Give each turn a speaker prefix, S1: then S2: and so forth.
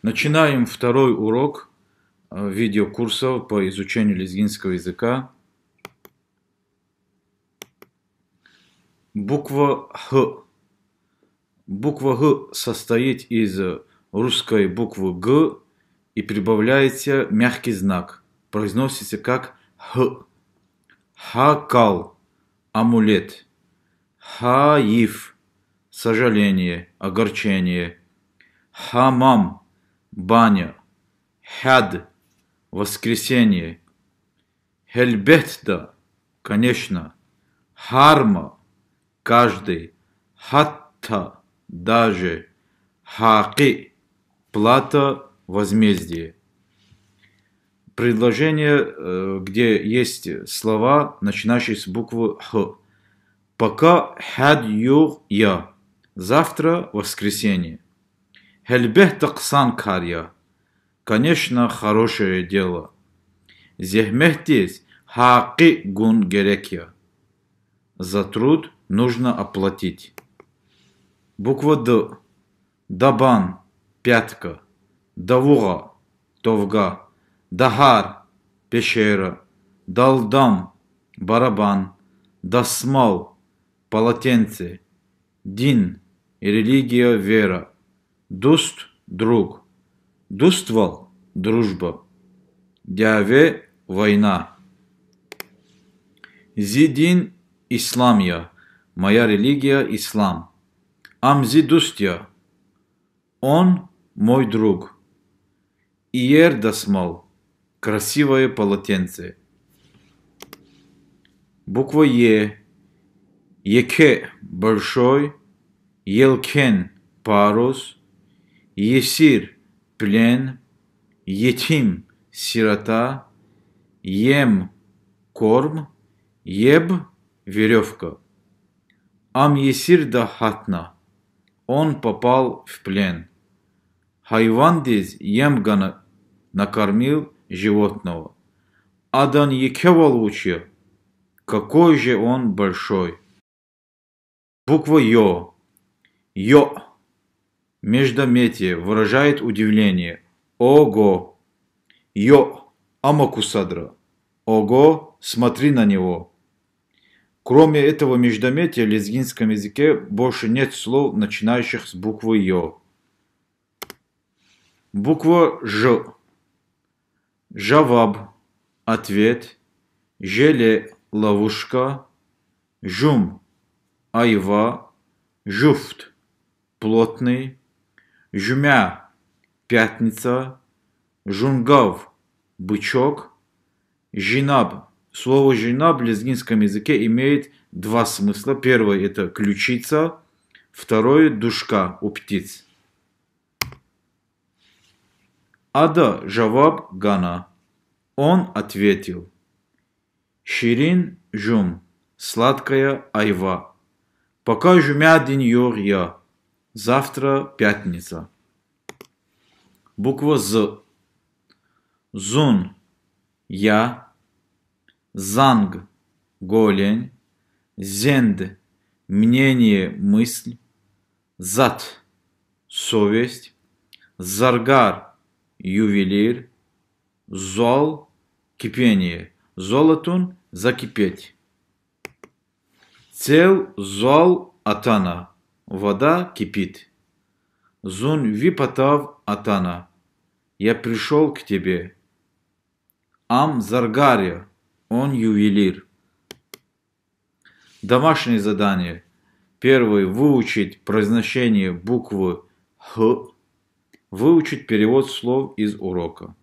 S1: Начинаем второй урок видеокурсов по изучению лезгинского языка. Буква Х. Буква Х состоит из русской буквы Г и прибавляется мягкий знак. Произносится как Х. Хакал – амулет. Хаиф – сожаление, огорчение. Хамам – баня. Хад – воскресенье. Хельбетда – конечно. Харма – каждый. Хатта – даже. Хаки – плата, возмездие. Предложение, где есть слова, начинающие с буквы Х. Пока хад юг я. Завтра воскресенье. Хельбех таксан карья. Конечно, хорошее дело. Зехмехтес хаки гун герекя. За труд нужно оплатить. Буква Д. Дабан – пятка. Давуга – товга. Дахар – пещера. Далдам – барабан. Дасмал – полотенце. Дин – религия, вера. Дуст – друг. Дуствал – дружба. Дяве – война. Зидин – ислам я. Моя религия – ислам. Амзи дустья. Он – мой друг. Иер дасмал. Красивое полотенце. Буква Е. Еке – большой. Елкен – парус. Есир – плен. Етим – сирота. Ем – корм. Еб – веревка. Ам есир да хатна. Он попал в плен. Хайвандиз емгана накормил животного. Адан екевалучья. Какой же он большой. Буква Йо. Йо. Междометие выражает удивление. Ого. Йо. Амакусадра. Ого. Смотри на него. Кроме этого междометия в лезгинском языке больше нет слов, начинающих с буквы Йо. Буква Ж. Жаваб – ответ. Желе – ловушка. Жум – айва. Жуфт – плотный. Жумя – пятница. Жунгав – бычок. Жинаб. Слово жинаб в лезгинском языке имеет два смысла. Первый – это ключица. Второй – душка у птиц. Ада жаваб гана. Он ответил. Ширин жум. Сладкая айва. Пока жумя день йор я. Завтра пятница. Буква З. Зун. Я. Занг. Голень. Зенд. Мнение, мысль. Зат. Совесть. Заргар. Ювелир. Зол – кипение. Золотун – закипеть. Цел зол атана. Вода кипит. Зун випатав атана. Я пришел к тебе. Ам заргаря. Он ювелир. Домашнее задание. Первый – выучить произношение буквы Х. Выучить перевод слов из урока.